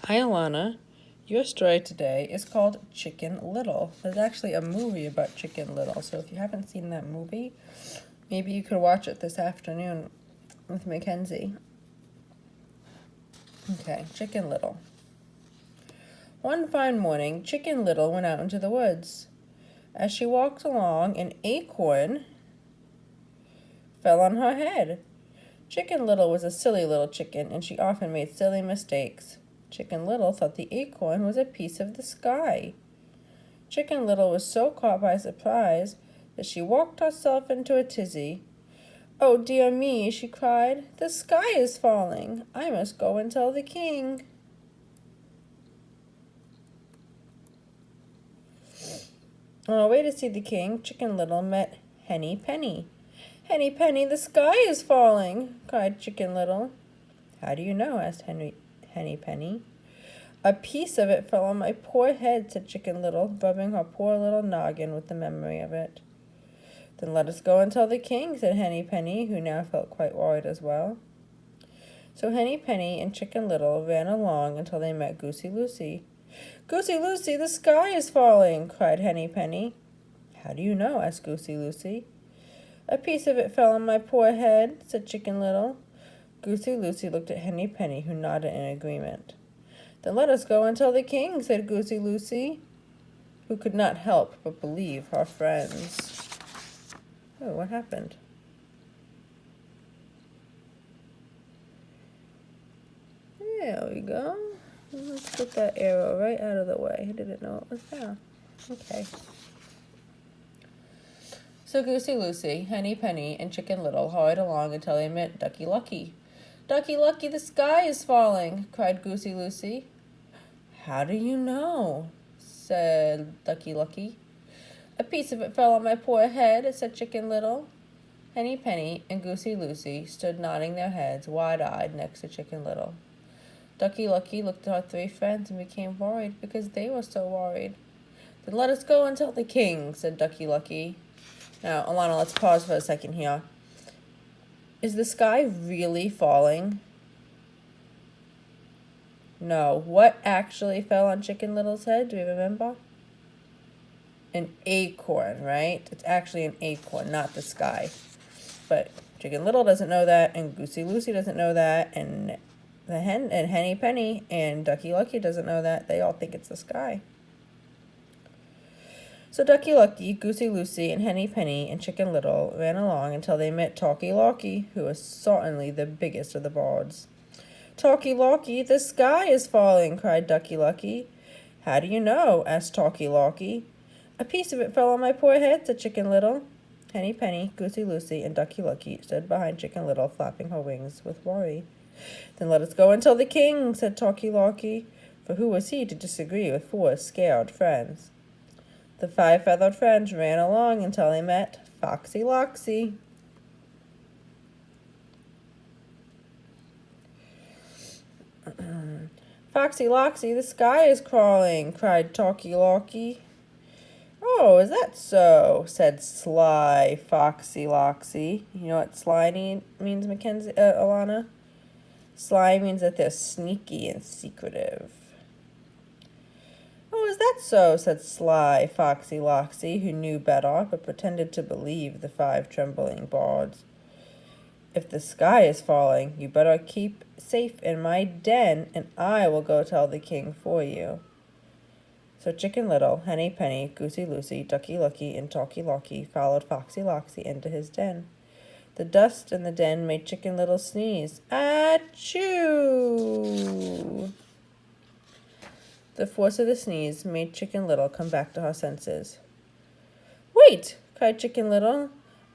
Hi, Alanna. Your story today is called Chicken Little. There's actually a movie about Chicken Little, so if you haven't seen that movie, maybe you could watch it this afternoon with Mackenzie. Okay, Chicken Little. One fine morning, Chicken Little went out into the woods. As she walked along, an acorn fell on her head. Chicken Little was a silly little chicken, and she often made silly mistakes. Chicken Little thought the acorn was a piece of the sky. Chicken Little was so caught by surprise that she walked herself into a tizzy. "Oh, dear me," she cried, "the sky is falling. I must go and tell the king." On her way to see the king, Chicken Little met Henny Penny. "Henny Penny, the sky is falling," cried Chicken Little. "How do you know?" asked Henny Penny. "A piece of it fell on my poor head," said Chicken Little, rubbing her poor little noggin with the memory of it. "Then let us go and tell the king," said Henny Penny, who now felt quite worried as well. So Henny Penny and Chicken Little ran along until they met Goosey Lucy. "Goosey Lucy, the sky is falling," cried Henny Penny. "How do you know?" asked Goosey Lucy. "A piece of it fell on my poor head," said Chicken Little. Goosey Lucy looked at Henny Penny, who nodded in agreement. "Then let us go and tell the king," said Goosey Lucy, who could not help but believe her friends. Oh, what happened? There we go. Let's put that arrow right out of the way. I didn't know it was there. Okay. So Goosey Lucy, Henny Penny, and Chicken Little hurried along until they met Ducky Lucky. "Ducky Lucky, the sky is falling," cried Goosey Lucy. "How do you know?" said Ducky Lucky. "A piece of it fell on my poor head," said Chicken Little. Henny Penny and Goosey Lucy stood nodding their heads wide-eyed next to Chicken Little. Ducky Lucky looked at her three friends and became worried because they were so worried. "Then let us go and tell the king," said Ducky Lucky. Now, Alanna, let's pause for a second here. Is the sky really falling? No. What actually fell on Chicken Little's head? Do you remember? An acorn, right? It's actually an acorn, not the sky. But Chicken Little doesn't know that, and Goosey Lucy doesn't know that, and Henny Penny and Ducky Lucky doesn't know that. They all think it's the sky. So Ducky Lucky, Goosey Lucy, and Henny Penny and Chicken Little ran along until they met Talky Locky, who was certainly the biggest of the birds. "Talky Locky, the sky is falling," cried Ducky Lucky. "How do you know?" asked Talky Locky. "A piece of it fell on my poor head," said Chicken Little. Henny Penny, Goosey Lucy, and Ducky Lucky stood behind Chicken Little, flapping her wings with worry. "Then let us go and tell the king," said Talky Locky, for who was he to disagree with four scared friends? The five feathered friends ran along until they met Foxy Loxy. "Foxy Loxy, the sky is crawling," cried Talky Locky. "Oh, is that so?" said sly Foxy Loxy. You know what sly means, Alanna? Sly means that they're sneaky and secretive. "Oh, is that so?" said sly Foxy Loxy, who knew better, but pretended to believe the five trembling birds. "If the sky is falling, you better keep safe in my den, and I will go tell the king for you." So Chicken Little, Henny Penny, Goosey Lucy, Ducky Lucky, and Talky Locky followed Foxy Loxy into his den. The dust in the den made Chicken Little sneeze. "Achoo!" The force of the sneeze made Chicken Little come back to her senses. "Wait!" cried Chicken Little.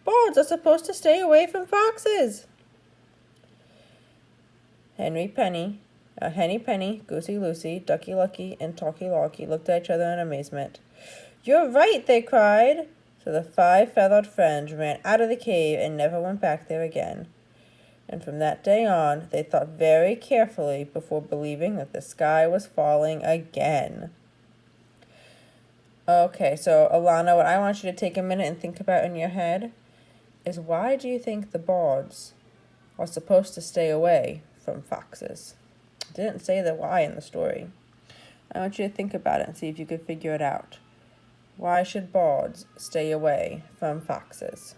"Birds are supposed to stay away from foxes." Henny Penny, Goosey Lucy, Ducky Lucky, and Talky Locky looked at each other in amazement. "You're right!" they cried. So the five feathered friends ran out of the cave and never went back there again. And from that day on, they thought very carefully before believing that the sky was falling again. Okay, so Alanna, what I want you to take a minute and think about in your head is, why do you think the birds are supposed to stay away from foxes? It didn't say the why in the story. I want you to think about it and see if you could figure it out. Why should bards stay away from foxes?